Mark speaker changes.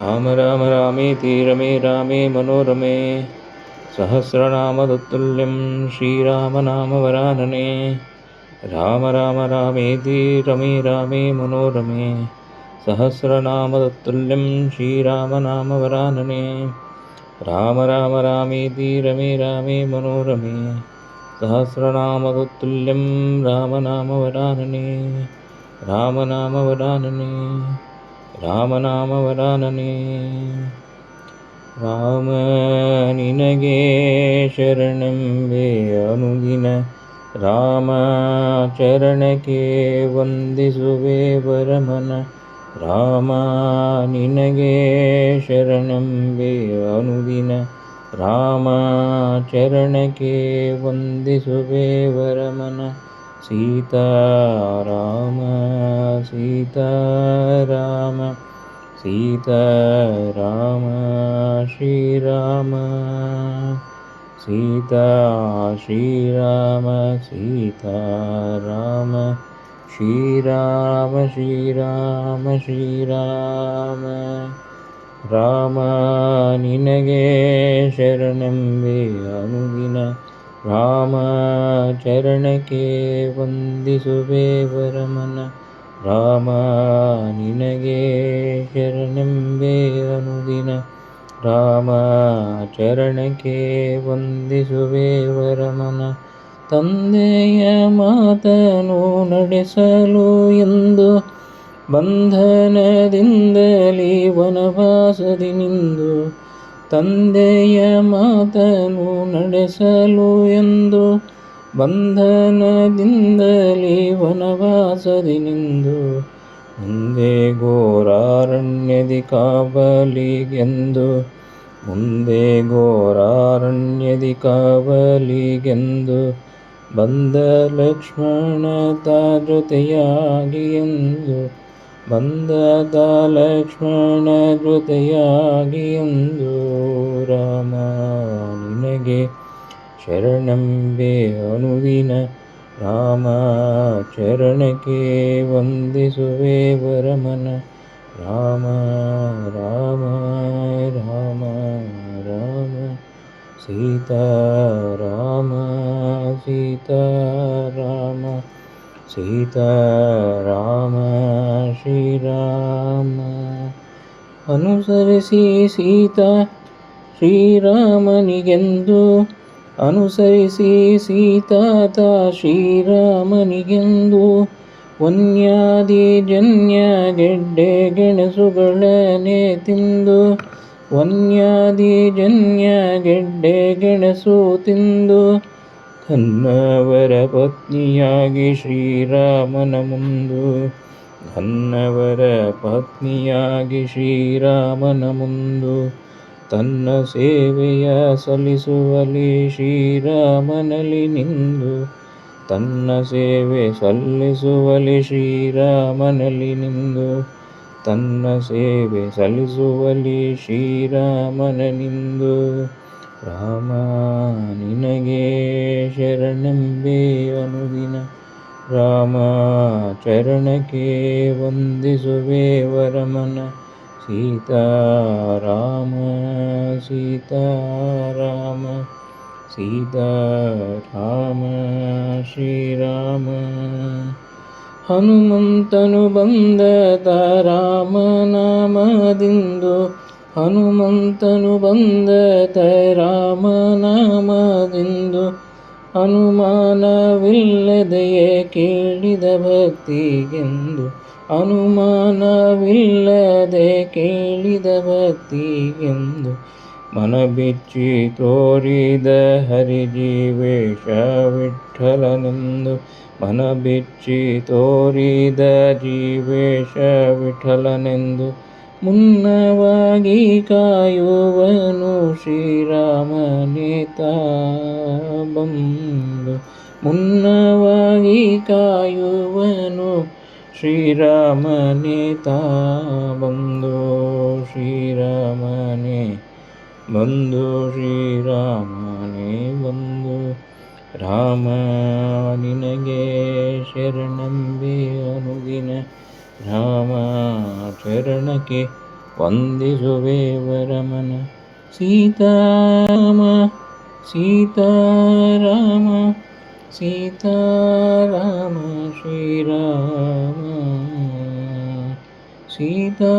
Speaker 1: ರಾಮ ರಾಮ ರಾಮೇತಿ ರಮೇ ರಾಮೇ ಮನೋರಮೆ ಸಹಸ್ರನಾಮತುಲ್ಯಂ ಶ್ರೀರಾಮನಾಮವರಾನನೆ. ರಾಮ ರಾಮ ರಾಮೇತಿ ರಮೇ ರಾಮೇ ಮನೋರಮೆ ಸಹಸ್ರನಾಮತುಲ್ಯಂ ಶ್ರೀರಾಮನಾಮವರಾನನೆ. ರಾಮ ರಾಮ ರಾಮೇತಿ ರಮೇ ರಾಮೇ ಮನೋರಮೆ ಸಹಸ್ರನಾಮತುಲ್ಯಂ ರಾಮನಾಮವರಾನನೆ. ರಾಮನಾಮವರಾನನೆ ರಾಮನಾಮವರಾನನೆ. ರಾಮ ನಿನಗೆ ಶರಣೆಂಬೆ ಅನುದಿನ, ರಾಮ ಚರಣಕ್ಕೆ ವಂದಿಸುವೆ ವರಮನ. ರಾಮ ನಿನಗೆ ಶರಣೆಂಬೆ ಅನುದಿನ, ರಾಮ ಚರಣಕ್ಕೆ ವಂದಿಸುವೆ ವರಮನ. ಸೀತಾರಾಮ ಸೀತಾರಾಮ ಸೀತಾರಾಮ ಶ್ರೀರಾಮ ಸೀತಾ ಶ್ರೀರಾಮ ಸೀತಾರಾಮ ಶ್ರೀರಾಮ ಶ್ರೀರಾಮ ಶ್ರೀರಾಮ. ರಾಮ ನಿನಗೆ ಶರಣೆಂಬೆ ಅನುದಿನ, ರಾಮ ಚರಣಕ್ಕೆ ವಂದಿಸುವೆ ವರಮನ. ರಾಮ ನಿನಗೆ ಶರಣೆಂಬೆ ಅನುದಿನ, ರಾಮ ಚರಣಕ್ಕೆ ವಂದಿಸುವೆ ವರಮನ. ತಂದೆಯ ಮಾತನು ನಡೆಸಲು ಎಂದು ಬಂಧನದಿಂದಲೇ ವನವಾಸದಿ ನಿಂದು, ತಂದೆಯ ಮಾತನು ನಡೆಸಲು ಎಂದು ಬಂಧನದಿಂದಲೇ ವನವಾಸದಿ ನಿಂದು, ಮುಂದೆ ಘೋರಾರಣ್ಯದಿ ಕಾವಲಿಗೆಂದು, ಮುಂದೆ ಘೋರಾರಣ್ಯದಿ ಕಾವಲಿಗೆಂದು ಬಂದ ಲಕ್ಷ್ಮಣ ತಾ ಜೊತೆಯಾಗಿ ಎಂದು, ಬಂದ ಲಕ್ಷ್ಮಣ ಜೊತೆಯಾಗಿ ಎಂದು. ರಾಮ ನಿನಗೆ ಶರಣೆಂಬೆ ಅನುದಿನ, ರಾಮ ಚರಣಕ್ಕೆ ವಂದಿಸುವೆ ವರಮನ. ರಾಮ ರಾಮ ರಾಮ ರಾಮ ಸೀತಾರಾಮ ಸೀತಾರಾಮ ಸೀತಾರಾಮ ಶ್ರೀರಾಮ. ಅನುಸರಿಸಿ ಸೀತಾ ಶ್ರೀರಾಮನಿಗೆಂದು, ಅನುಸರಿಸಿ ಸೀತಾತ ಶ್ರೀರಾಮನಿಗೆಂದು, ವನ್ಯಾದಿ ಜನ್ಯ ಗೆಡ್ಡೆ ಗೆಣಸುಗಳನೆ ತಿಂದು, ವನ್ಯಾದಿ ಜನ್ಯ ಗೆಡ್ಡೆ ಗೆಣಸು ತಿಂದು, ಘನ್ನವರ ಪತ್ನಿಯಾಗಿ ಶ್ರೀರಾಮನ ಮುಂದು, ಘನ್ನವರ ಪತ್ನಿಯಾಗಿ ಶ್ರೀರಾಮನ ಮುಂದು, ತನ್ನ ಸೇವೆಯ ಸಲ್ಲಿಸುವಲಿ ಶ್ರೀರಾಮನಲ್ಲಿ ನಿಂದು, ತನ್ನ ಸೇವೆ ಸಲ್ಲಿಸುವಲಿ ಶ್ರೀರಾಮನಲ್ಲಿ ನಿಂದು, ತನ್ನ ಸೇವೆ ಸಲ್ಲಿಸುವಲಿ ಶ್ರೀರಾಮನಿಂದು. ರಾಮ ನಿನಗೆ ಶರಣೆಂಬೆ ಅನುದಿನ, ರಾಮ ಚರಣಕ್ಕೆ ವಂದಿಸುವೆ ವರಮನ. ಸೀತಾರಾಮ ಸೀತಾರಾಮ ಸೀತಾರಾಮ ಶ್ರೀರಾಮ. ಹನುಮಂತನು ಬಂದ ರಾಮನಾಮದಿಂದು, ಹನುಮಂತನು ಬಂದ ರಾಮನಾಮದಿಂದು, ಅನುಮಾನವಿಲ್ಲದೆಯೇ ಕೇಳಿದ ಭಕ್ತಿಗೆಂದು, ಅನುಮಾನವಿಲ್ಲದೆ ಕೇಳಿದ ಭಕ್ತಿಗೆಂದು, ಮನಬಿಚ್ಚಿ ತೋರಿದ ಹರಿಜೀವೇಶ ವಿಠಲನೆಂದು, ಮನಬಿಚ್ಚಿ ತೋರಿದ ಜೀವೇಶ ವಿಠಲನೆಂದು, ಮುನ್ನವಾಗಿ ಕಾಯುವನು ಶ್ರೀರಾಮನೇ ತಾ ಬಂದು, ಮುನ್ನವಾಗಿ ಕಾಯುವನು ಶ್ರೀರಾಮನೇ ತಾ ಬಂದು. ಶ್ರೀರಾಮನೇ ಬಂದು ಶ್ರೀರಾಮನೇ ಬಂದು. ರಾಮ ನಿನಗೆ ಶರಣೆಂಬೆ ಅನುದಿನ, ರಾಮ ಚರಣಕ್ಕೆ ವಂದಿಸುವೆ ವರಮನ. ಸೀತಾರಾಮ ಸೀತಾರಾಮ ಸೀತಾರಾಮ ಶ್ರೀರಾಮ ಸೀತಾ